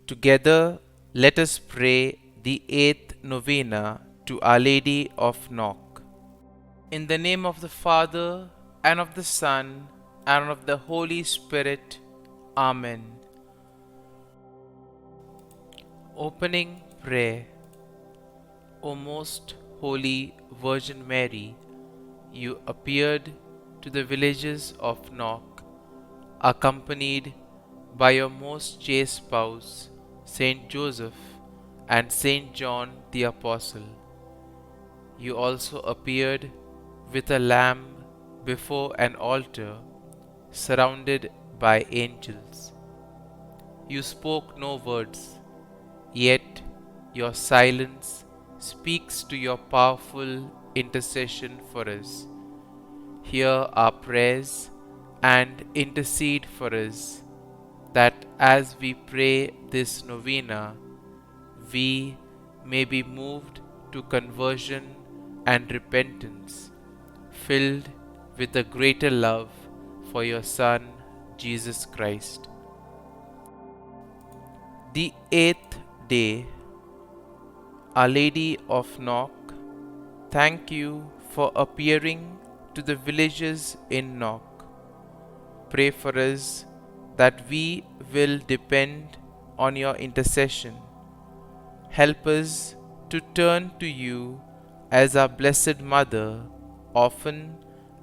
Together, let us pray the eighth novena to Our Lady of Knock. In the name of the Father, and of the Son, and of the Holy Spirit. Amen. Opening prayer. O most holy Virgin Mary, you appeared to the villages of Knock, accompanied by your most chaste spouse, Saint Joseph and Saint John the Apostle. You also appeared with a lamb before an altar, surrounded by angels. You spoke no words, yet your silence speaks to your powerful intercession for us. Hear our prayers and intercede for us, that as we pray this novena, we may be moved to conversion and repentance, filled with a greater love for your Son, Jesus Christ. The eighth day. Our Lady of Knock, thank you for appearing to the villages in Knock. Pray for us that we will depend on your intercession. Help us to turn to you as our Blessed Mother often,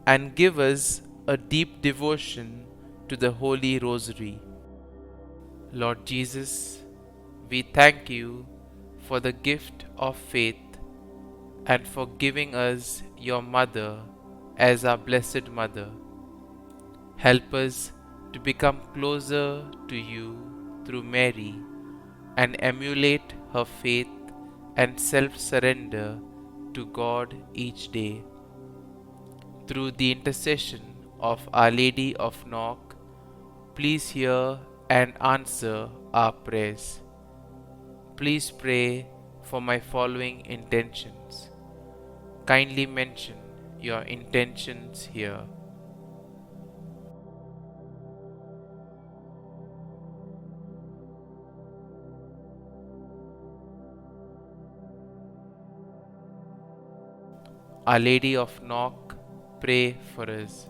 and give us a deep devotion to the Holy Rosary. Lord Jesus, we thank you for the gift of faith and for giving us your Mother as our Blessed Mother. Help us to become closer to you through Mary and emulate her faith and self-surrender to God each day. Through the intercession of Our Lady of Knock, please hear and answer our prayers. Please pray for my following intentions. Kindly mention your intentions here. Our Lady of Knock, pray for us.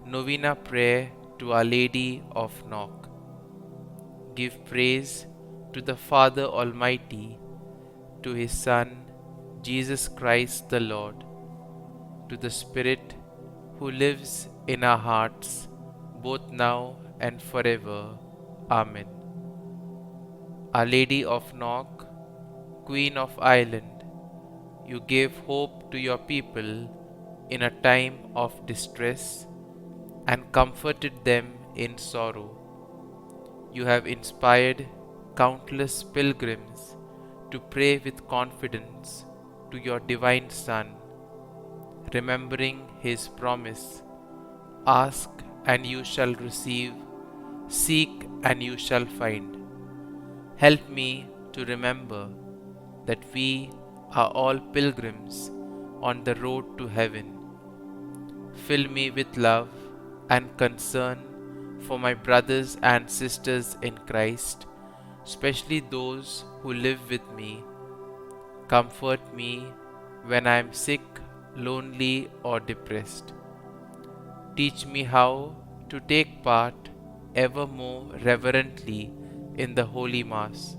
Novena prayer to Our Lady of Knock. Give praise to the Father Almighty, to His Son, Jesus Christ the Lord, to the Spirit who lives in our hearts, both now and forever. Amen. Our Lady of Knock, Queen of Ireland, you gave hope to your people in a time of distress and comforted them in sorrow. You have inspired countless pilgrims to pray with confidence to your divine Son, remembering His promise, ask and you shall receive, seek and you shall find. Help me to remember that we are all pilgrims on the road to heaven. Fill me with love and concern for my brothers and sisters in Christ, especially those who live with me. Comfort me when I am sick, lonely, or depressed. Teach me how to take part ever more reverently in the Holy Mass.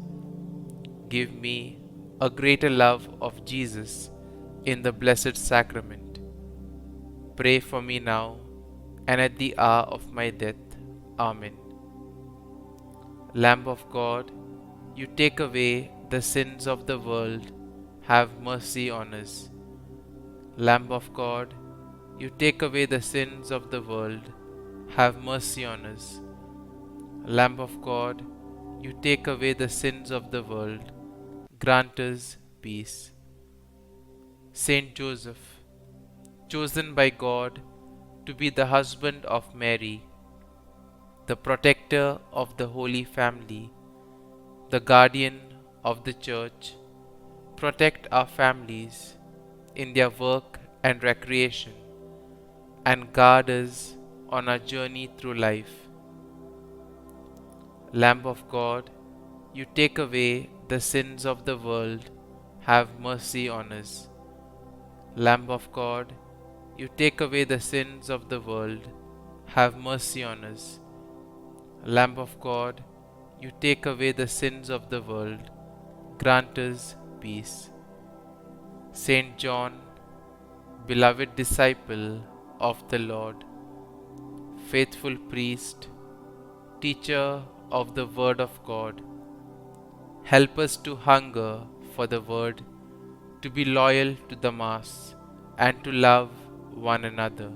Give me a greater love of Jesus in the Blessed Sacrament. Pray for me now and at the hour of my death. Amen. Lamb of God, you take away the sins of the world, have mercy on us. Lamb of God, you take away the sins of the world, have mercy on us. Lamb of God, you take away the sins of the world, grant us peace. Saint Joseph, chosen by God to be the husband of Mary, the protector of the Holy Family, the guardian of the Church, protect our families in their work and recreation, and guard us on our journey through life. Lamb of God, you take away the sins of the world, have mercy on us. Lamb of God, you take away the sins of the world, have mercy on us. Lamb of God, you take away the sins of the world, grant us peace. Saint John, beloved disciple of the Lord, faithful priest, teacher of the Word of God, help us to hunger for the Word, to be loyal to the Mass, and to love one another.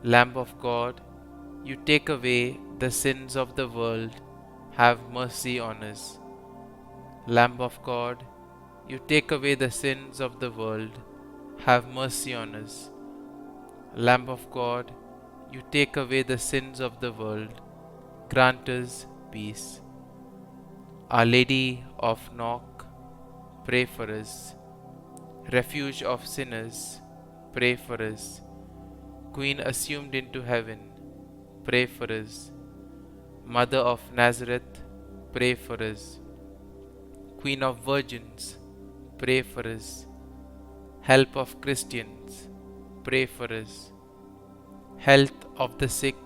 Lamb of God, you take away the sins of the world, have mercy on us. Lamb of God, you take away the sins of the world, have mercy on us. Lamb of God, you take away the sins of the world, grant us peace. Our Lady of Knock, pray for us. Refuge of sinners, pray for us. Queen assumed into heaven, pray for us. Mother of Nazareth, pray for us. Queen of Virgins, pray for us. Help of Christians, pray for us. Health of the sick,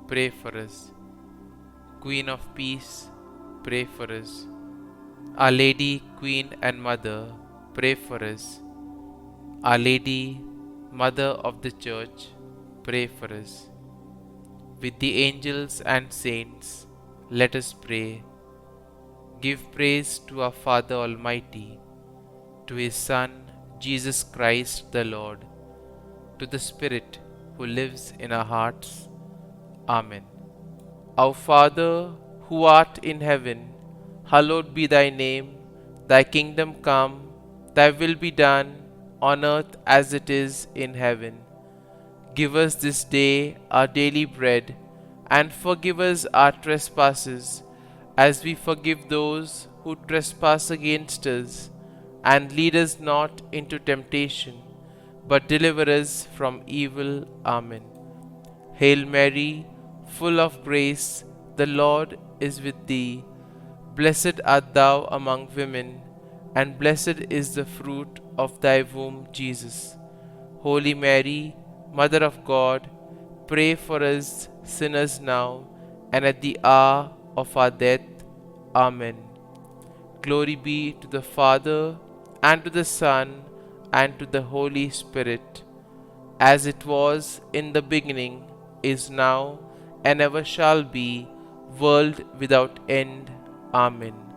pray for us. Queen of Peace, pray for us. Our Lady, Queen and Mother, pray for us. Our Lady, Mother of the Church, pray for us. With the angels and saints, let us pray. Give praise to our Father Almighty, to His Son, Jesus Christ the Lord, to the Spirit who lives in our hearts. Amen. Our Father, who art in heaven, hallowed be thy name. Thy kingdom come, thy will be done, on earth as it is in heaven. Give us this day our daily bread, and forgive us our trespasses, as we forgive those who trespass against us. And lead us not into temptation, but deliver us from evil. Amen. Hail Mary, full of grace, the Lord is with thee. Blessed art thou among women, and blessed is the fruit of thy womb, Jesus. Holy Mary, Mother of God, pray for us sinners now and at the hour of our death. Amen. Glory be to the Father, and to the Son, and to the Holy Spirit, as it was in the beginning, is now, and ever shall be, world without end. Amen.